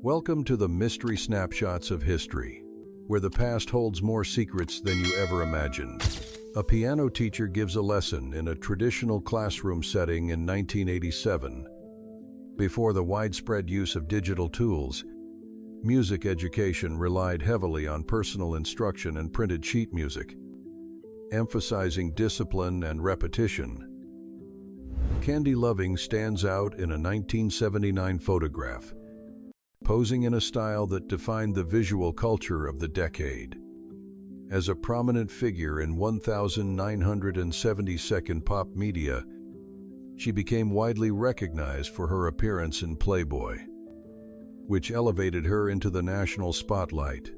Welcome to the Mystery Snapshots of History, where the past holds more secrets than you ever imagined. A piano teacher gives a lesson in a traditional classroom setting in 1987. Before the widespread use of digital tools, music education relied heavily on personal instruction and printed sheet music, emphasizing discipline and repetition. Candy Loving stands out in a 1979 photograph, posing in a style that defined the visual culture of the decade. As a prominent figure in 1972 pop media, she became widely recognized for her appearance in Playboy, which elevated her into the national spotlight.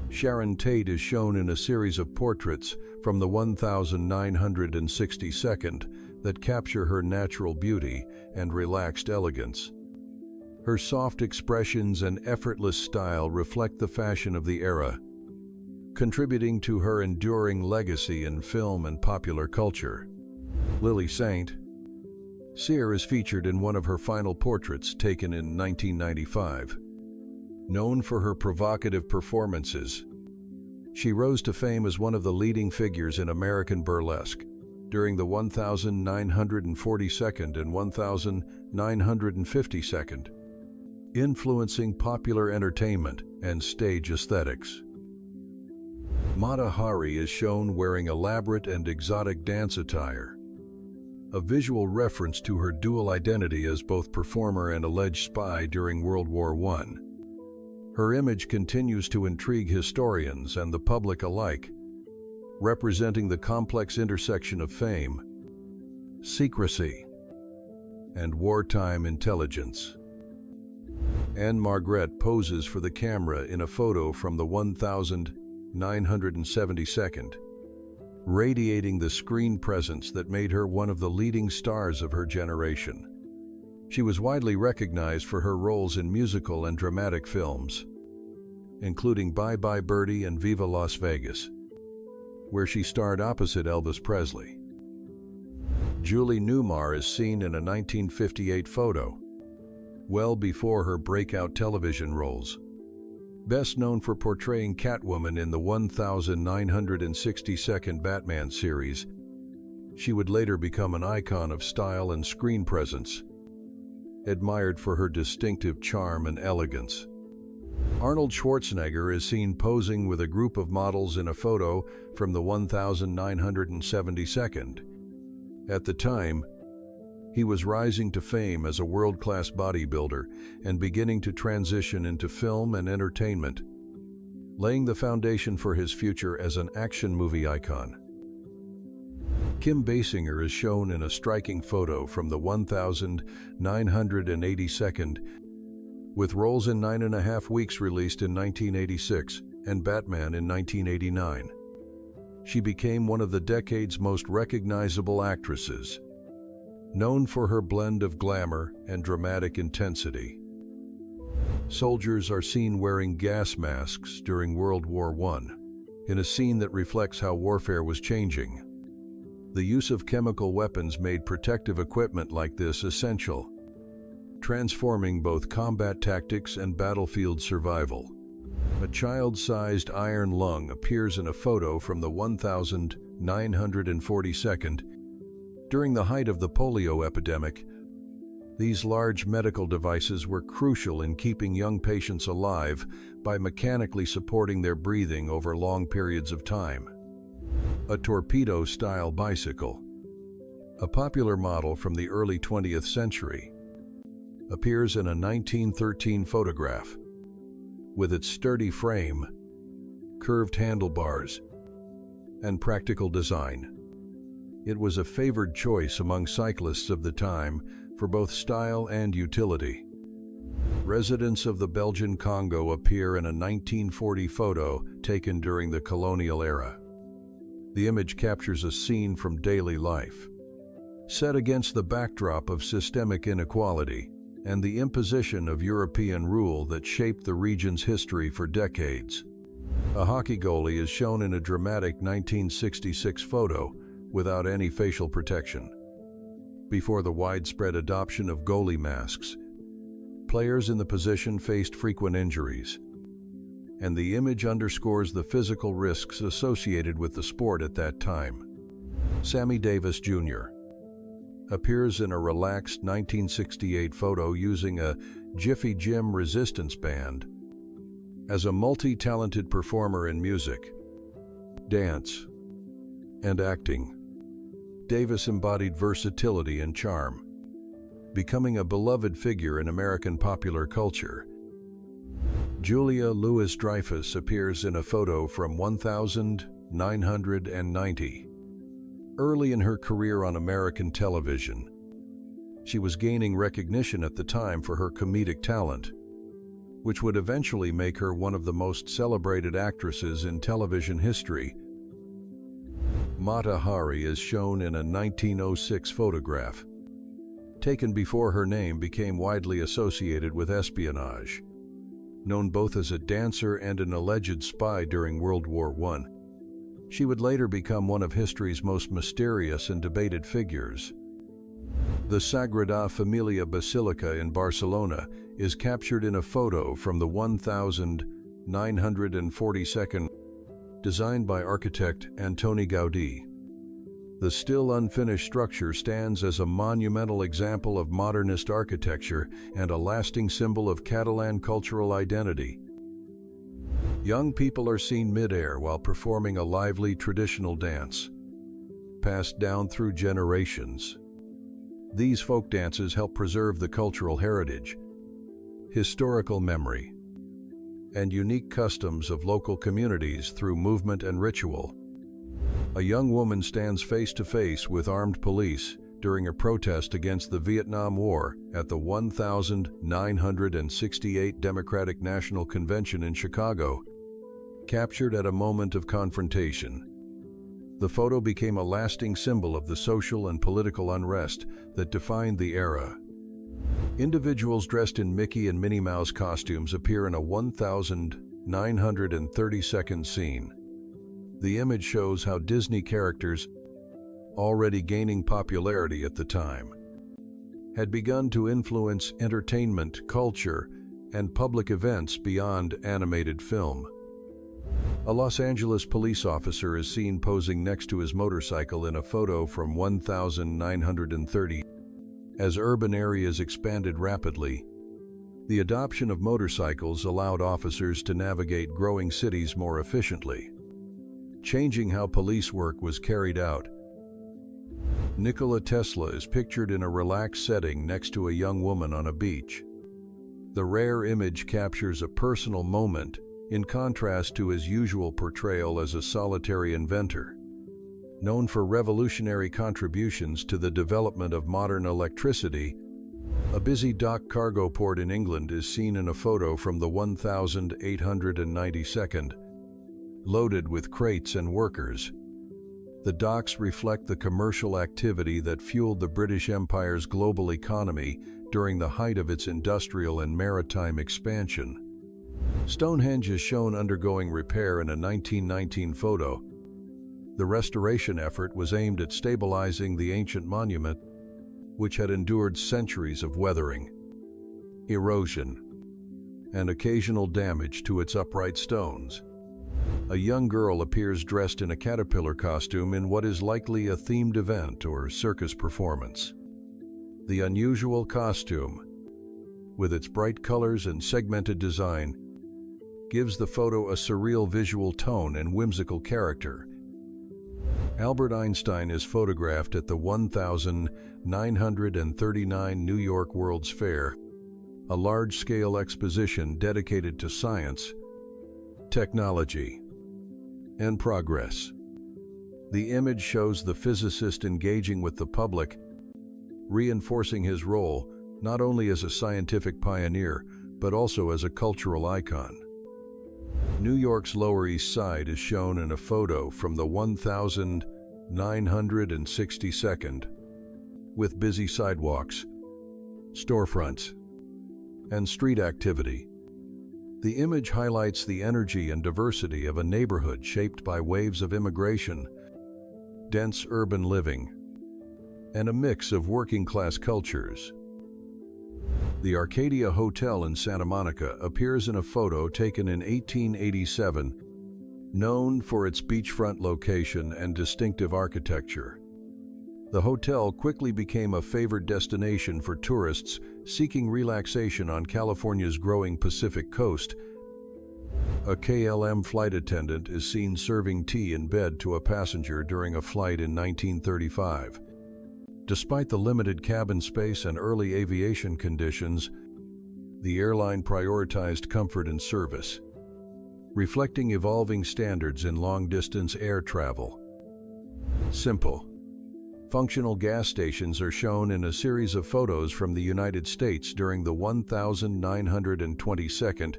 Sharon Tate is shown in a series of portraits from the 1962 that capture her natural beauty and relaxed elegance. Her soft expressions and effortless style reflect the fashion of the era, contributing to her enduring legacy in film and popular culture. Lily St. Cyr is featured in one of her final portraits taken in 1995. Known for her provocative performances, she rose to fame as one of the leading figures in American burlesque during the 1942 and 1952, influencing popular entertainment and stage aesthetics. Mata Hari is shown wearing elaborate and exotic dance attire, a visual reference to her dual identity as both performer and alleged spy during World War I. Her image continues to intrigue historians and the public alike, representing the complex intersection of fame, secrecy, and wartime intelligence. Anne Margaret poses for the camera in a photo from the 1972, radiating the screen presence that made her one of the leading stars of her generation. She was widely recognized for her roles in musical and dramatic films, including Bye Bye Birdie and Viva Las Vegas, where she starred opposite Elvis Presley. Julie Newmar is seen in a 1958 photo, well before her breakout television roles. Best known for portraying Catwoman in the 1962 Batman series, she would later become an icon of style and screen presence, admired for her distinctive charm and elegance. Arnold Schwarzenegger is seen posing with a group of models in a photo from the 1972. At the time, he was rising to fame as a world-class bodybuilder and beginning to transition into film and entertainment, laying the foundation for his future as an action movie icon. Kim Basinger is shown in a striking photo from the 1982, with roles in 9.5 Weeks released in 1986 and Batman in 1989. She became one of the decade's most recognizable actresses, known for her blend of glamour and dramatic intensity. Soldiers are seen wearing gas masks during World War I, in a scene that reflects how warfare was changing. The use of chemical weapons made protective equipment like this essential, transforming both combat tactics and battlefield survival. A child-sized iron lung appears in a photo from the 1942. During the height of the polio epidemic, these large medical devices were crucial in keeping young patients alive by mechanically supporting their breathing over long periods of time. A torpedo-style bicycle, a popular model from the early 20th century, appears in a 1913 photograph. With its sturdy frame, curved handlebars, and practical design, it was a favored choice among cyclists of the time for both style and utility. Residents of the Belgian Congo appear in a 1940 photo taken during the colonial era. The image captures a scene from daily life, set against the backdrop of systemic inequality and the imposition of European rule that shaped the region's history for decades. A hockey goalie is shown in a dramatic 1966 photo without any facial protection. Before the widespread adoption of goalie masks, Players in the position faced frequent injuries, and the image underscores the physical risks associated with the sport at that time. Sammy Davis Jr. appears in a relaxed 1968 photo using a Jiffy Jim resistance band. As a multi-talented performer in music, dance, and acting, Davis embodied versatility and charm, becoming a beloved figure in American popular culture. Julia Louis-Dreyfus appears in a photo from 1990. Early in her career on American television, she was gaining recognition at the time for her comedic talent, which would eventually make her one of the most celebrated actresses in television history. Mata Hari is shown in a 1906 photograph, taken before her name became widely associated with espionage. Known both as a dancer and an alleged spy during World War I, she would later become one of history's most mysterious and debated figures. The Sagrada Familia Basilica in Barcelona is captured in a photo from the 1942, designed by architect Antoni Gaudí. The still unfinished structure stands as a monumental example of modernist architecture and a lasting symbol of Catalan cultural identity. Young people are seen mid-air while performing a lively traditional dance, passed down through generations. These folk dances help preserve the cultural heritage, historical memory, and unique customs of local communities through movement and ritual. A young woman stands face to face with armed police during a protest against the Vietnam War at the 1968 Democratic National Convention in Chicago, captured at a moment of confrontation. The photo became a lasting symbol of the social and political unrest that defined the era. Individuals dressed in Mickey and Minnie Mouse costumes appear in a 1932 scene. The image shows how Disney characters, already gaining popularity at the time, had begun to influence entertainment, culture, and public events beyond animated film. A Los Angeles police officer is seen posing next to his motorcycle in a photo from 1930. As urban areas expanded rapidly, the adoption of motorcycles allowed officers to navigate growing cities more efficiently, changing how police work was carried out. Nikola Tesla is pictured in a relaxed setting next to a young woman on a beach. The rare image captures a personal moment in contrast to his usual portrayal as a solitary inventor. Known for revolutionary contributions to the development of modern electricity, a busy dock cargo port in England is seen in a photo from the 1892, loaded with crates and workers. The docks reflect the commercial activity that fueled the British Empire's global economy during the height of its industrial and maritime expansion. Stonehenge is shown undergoing repair in a 1919 photo. The restoration effort was aimed at stabilizing the ancient monument, which had endured centuries of weathering, erosion, and occasional damage to its upright stones. A young girl appears dressed in a caterpillar costume in what is likely a themed event or circus performance. The unusual costume, with its bright colors and segmented design, gives the photo a surreal visual tone and whimsical character. Albert Einstein is photographed at the 1939 New York World's Fair, a large-scale exposition dedicated to science, technology, and progress. The image shows the physicist engaging with the public, reinforcing his role not only as a scientific pioneer, but also as a cultural icon. New York's Lower East Side is shown in a photo from the 1962, with busy sidewalks, storefronts, and street activity. The image highlights the energy and diversity of a neighborhood shaped by waves of immigration, dense urban living, and a mix of working-class cultures. The Arcadia Hotel in Santa Monica appears in a photo taken in 1887, known for its beachfront location and distinctive architecture. The hotel quickly became a favored destination for tourists seeking relaxation on California's growing Pacific coast. A KLM flight attendant is seen serving tea in bed to a passenger during a flight in 1935. Despite the limited cabin space and early aviation conditions, the airline prioritized comfort and service, reflecting evolving standards in long-distance air travel. Simple, functional gas stations are shown in a series of photos from the United States during the 1922nd.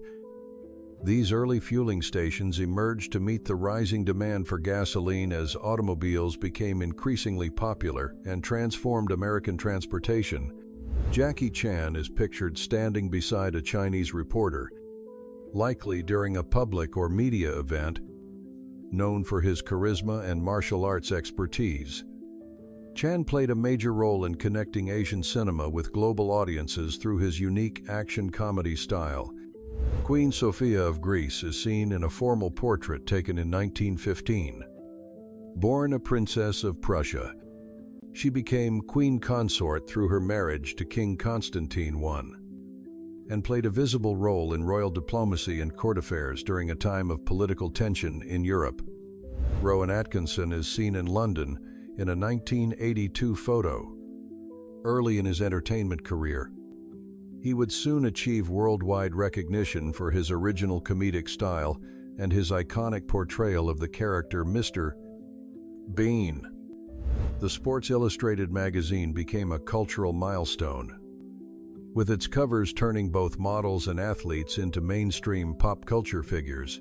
These early fueling stations emerged to meet the rising demand for gasoline as automobiles became increasingly popular and transformed American transportation. Jackie Chan is pictured standing beside a Chinese reporter, likely during a public or media event, known for his charisma and martial arts expertise. Chan played a major role in connecting Asian cinema with global audiences through his unique action comedy style. Queen Sophia of Greece is seen in a formal portrait taken in 1915. Born a princess of Prussia, she became queen consort through her marriage to King Constantine I, and played a visible role in royal diplomacy and court affairs during a time of political tension in Europe. Rowan Atkinson is seen in London in a 1982 photo. Early in his entertainment career, he would soon achieve worldwide recognition for his original comedic style and his iconic portrayal of the character Mr. Bean. The Sports Illustrated magazine became a cultural milestone, with its covers turning both models and athletes into mainstream pop culture figures.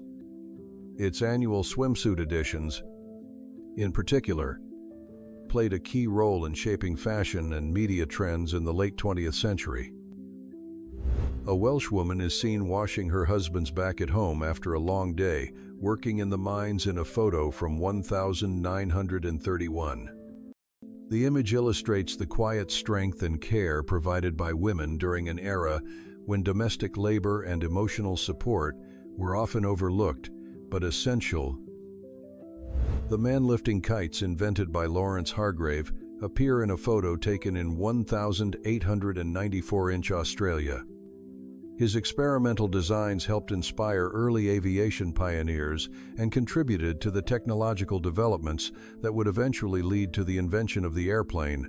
Its annual swimsuit editions, in particular, played a key role in shaping fashion and media trends in the late 20th century. A Welsh woman is seen washing her husband's back at home after a long day, working in the mines in a photo from 1931. The image illustrates the quiet strength and care provided by women during an era when domestic labor and emotional support were often overlooked, but essential. The man-lifting kites invented by Lawrence Hargrave appear in a photo taken in 1894-inch Australia. His experimental designs helped inspire early aviation pioneers and contributed to the technological developments that would eventually lead to the invention of the airplane.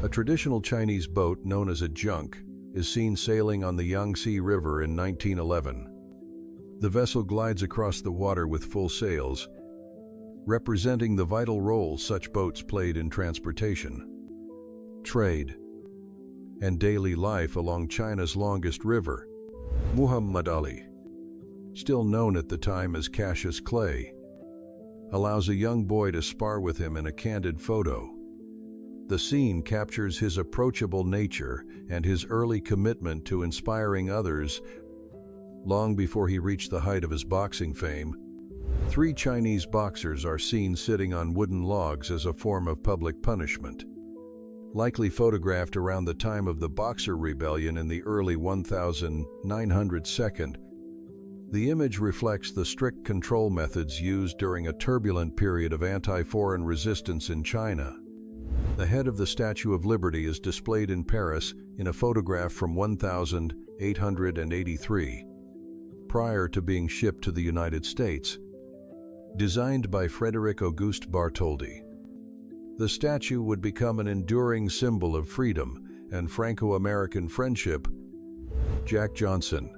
A traditional Chinese boat known as a junk is seen sailing on the Yangtze River in 1911. The vessel glides across the water with full sails, representing the vital role such boats played in transportation, trade, and daily life along China's longest river. Muhammad Ali, still known at the time as Cassius Clay, allows a young boy to spar with him in a candid photo. The scene captures his approachable nature and his early commitment to inspiring others. Long before he reached the height of his boxing fame, 3 Chinese boxers are seen sitting on wooden logs as a form of public punishment. Likely photographed around the time of the Boxer Rebellion in the early 1902, the image reflects the strict control methods used during a turbulent period of anti-foreign resistance in China. The head of the Statue of Liberty is displayed in Paris in a photograph from 1883, prior to being shipped to the United States. Designed by Frederick Auguste Bartholdi, the statue would become an enduring symbol of freedom and Franco-American friendship. Jack Johnson,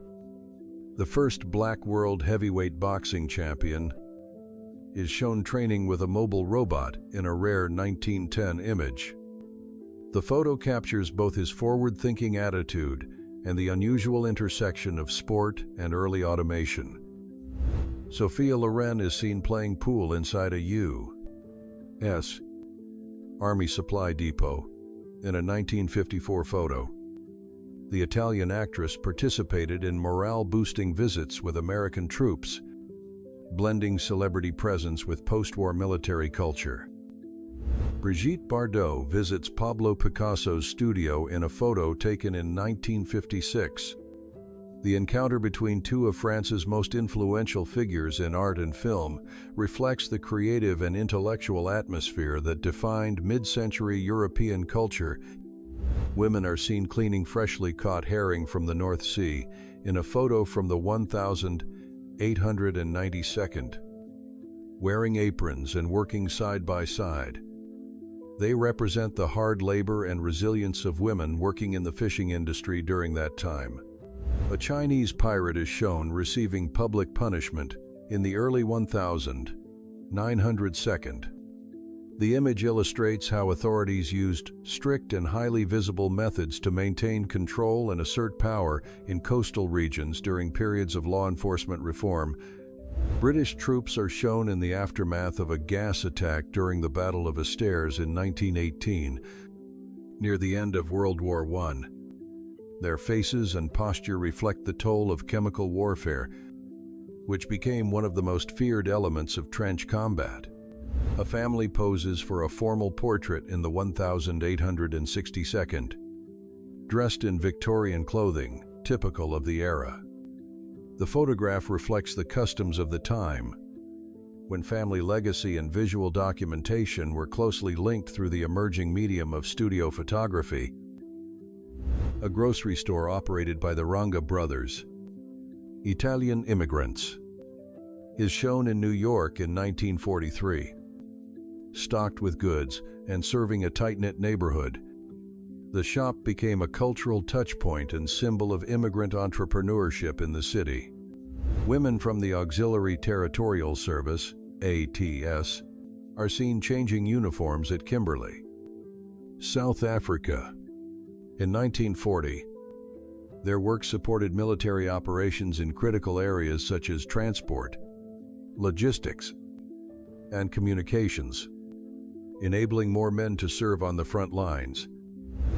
the first black world heavyweight boxing champion, is shown training with a mobile robot in a rare 1910 image. The photo captures both his forward-thinking attitude and the unusual intersection of sport and early automation. Sophia Loren is seen playing pool inside a U.S. Army supply depot in a 1954 photo. The Italian actress participated in morale-boosting visits with American troops, blending celebrity presence with post-war military culture. Brigitte Bardot visits Pablo Picasso's studio in a photo taken in 1956. The encounter between two of France's most influential figures in art and film reflects the creative and intellectual atmosphere that defined mid-century European culture. Women are seen cleaning freshly caught herring from the North Sea in a photo from the 1892nd, wearing aprons and working side by side. They represent the hard labor and resilience of women working in the fishing industry during that time. A Chinese pirate is shown receiving public punishment in the early 1902. The image illustrates how authorities used strict and highly visible methods to maintain control and assert power in coastal regions during periods of law enforcement reform. British troops are shown in the aftermath of a gas attack during the Battle of Astères in 1918, near the end of World War I. Their faces and posture reflect the toll of chemical warfare, which became one of the most feared elements of trench combat. A family poses for a formal portrait in the 1862nd, dressed in Victorian clothing, typical of the era. The photograph reflects the customs of the time, when family legacy and visual documentation were closely linked through the emerging medium of studio photography. A grocery store operated by the Ranga brothers, Italian immigrants, is shown in New York in 1943. Stocked with goods and serving a tight-knit neighborhood, the shop became a cultural touchpoint and symbol of immigrant entrepreneurship in the city. Women from the Auxiliary Territorial Service, ATS, are seen changing uniforms at Kimberley. South Africa. In 1940, their work supported military operations in critical areas such as transport, logistics, and communications, enabling more men to serve on the front lines.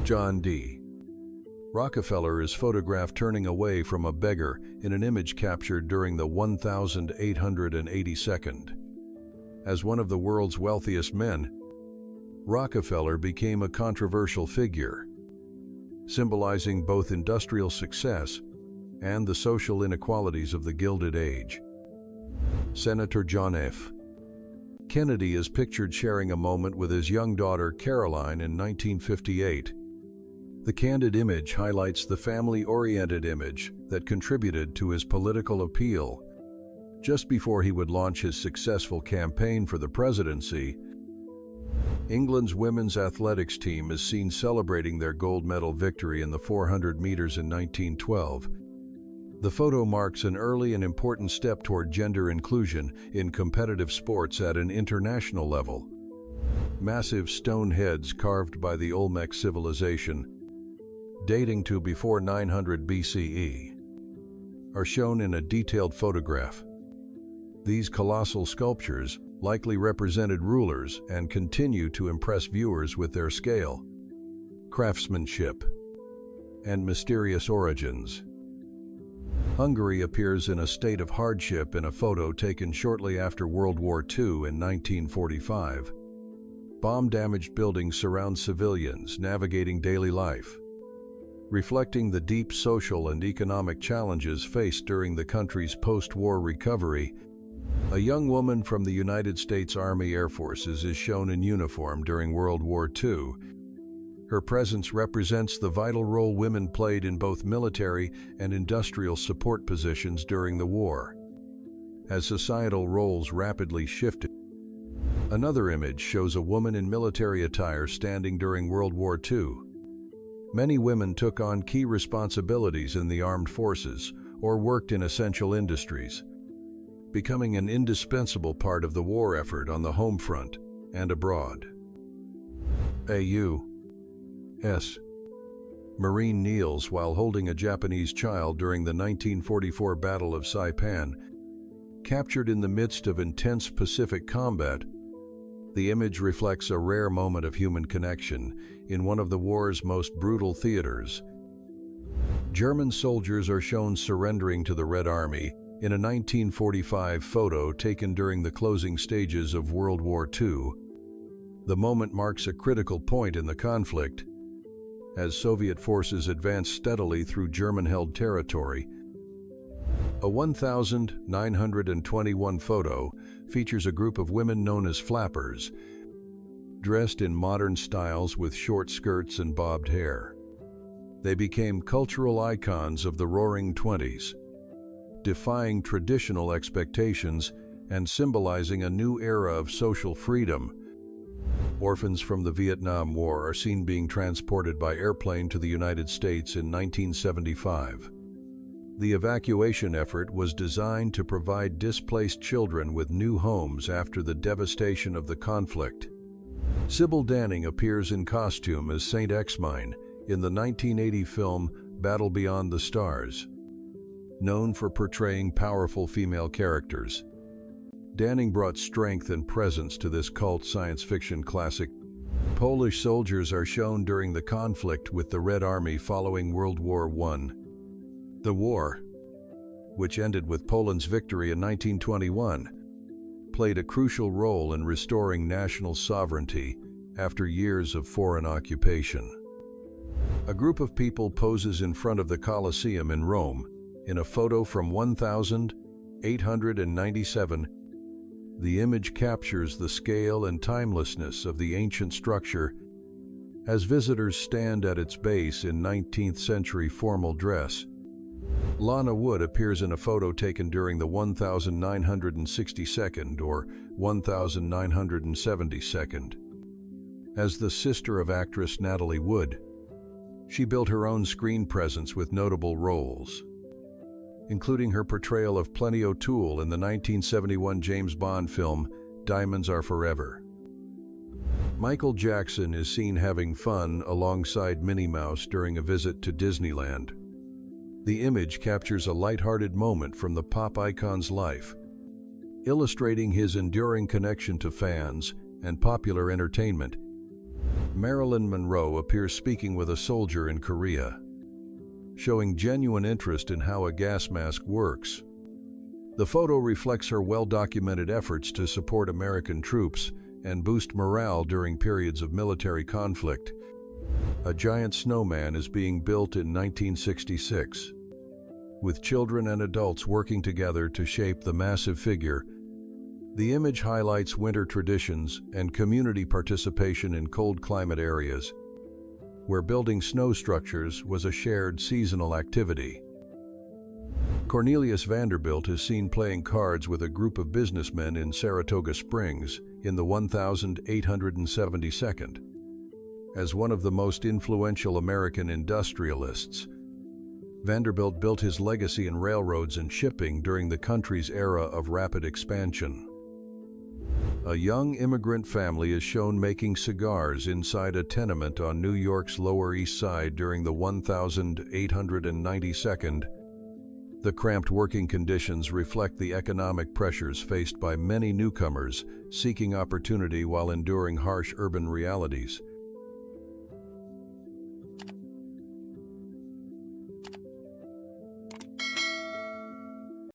John D. Rockefeller is photographed turning away from a beggar in an image captured during the 1882nd. As one of the world's wealthiest men, Rockefeller became a controversial figure, symbolizing both industrial success and the social inequalities of the Gilded Age. Senator John F. Kennedy is pictured sharing a moment with his young daughter Caroline in 1958. The candid image highlights the family-oriented image that contributed to his political appeal. Just before he would launch his successful campaign for the presidency, England's women's athletics team is seen celebrating their gold medal victory in the 400 meters in 1912. The photo marks an early and important step toward gender inclusion in competitive sports at an international level. Massive stone heads carved by the Olmec civilization, dating to before 900 BCE, are shown in a detailed photograph. These colossal sculptures likely represented rulers and continue to impress viewers with their scale, craftsmanship, and mysterious origins. Hungary appears in a state of hardship in a photo taken shortly after World War II in 1945. Bomb-damaged buildings surround civilians navigating daily life, reflecting the deep social and economic challenges faced during the country's post-war recovery. A young woman from the United States Army Air Forces is shown in uniform during World War II. Her presence represents the vital role women played in both military and industrial support positions during the war. As societal roles rapidly shifted, another image shows a woman in military attire standing during World War II. Many women took on key responsibilities in the armed forces or worked in essential industries, becoming an indispensable part of the war effort on the home front and abroad. A.U.S. Marine kneels while holding a Japanese child during the 1944 Battle of Saipan. Captured in the midst of intense Pacific combat, the image reflects a rare moment of human connection in one of the war's most brutal theaters. German soldiers are shown surrendering to the Red Army in a 1945 photo taken during the closing stages of World War II. The moment marks a critical point in the conflict. As Soviet forces advance steadily through German-held territory, a 1921 photo features a group of women known as flappers, dressed in modern styles with short skirts and bobbed hair. They became cultural icons of the Roaring Twenties, defying traditional expectations and symbolizing a new era of social freedom. Orphans from the Vietnam War are seen being transported by airplane to the United States in 1975. The evacuation effort was designed to provide displaced children with new homes after the devastation of the conflict. Sybil Danning appears in costume as Saint Exmine in the 1980 film Battle Beyond the Stars. Known for portraying powerful female characters, Danning brought strength and presence to this cult science fiction classic. Polish soldiers are shown during the conflict with the Red Army following World War I. The war, which ended with Poland's victory in 1921, played a crucial role in restoring national sovereignty after years of foreign occupation. A group of people poses in front of the Colosseum in Rome in a photo from 1897. The image captures the scale and timelessness of the ancient structure as visitors stand at its base in 19th century formal dress. Lana Wood appears in a photo taken during the 1962nd or 1972nd. As the sister of actress Natalie Wood, she built her own screen presence with notable roles, including her portrayal of Plenty O'Toole in the 1971 James Bond film Diamonds Are Forever. Michael Jackson is seen having fun alongside Minnie Mouse during a visit to Disneyland. The image captures a lighthearted moment from the pop icon's life, illustrating his enduring connection to fans and popular entertainment. Marilyn Monroe appears speaking with a soldier in Korea, showing genuine interest in how a gas mask works. The photo reflects her well-documented efforts to support American troops and boost morale during periods of military conflict. A giant snowman is being built in 1966, with children and adults working together to shape the massive figure. The image highlights winter traditions and community participation in cold climate areas, where building snow structures was a shared seasonal activity. Cornelius Vanderbilt is seen playing cards with a group of businessmen in Saratoga Springs in the 1872nd. As one of the most influential American industrialists, Vanderbilt built his legacy in railroads and shipping during the country's era of rapid expansion. A young immigrant family is shown making cigars inside a tenement on New York's Lower East Side during the 1892nd. The cramped working conditions reflect the economic pressures faced by many newcomers seeking opportunity while enduring harsh urban realities.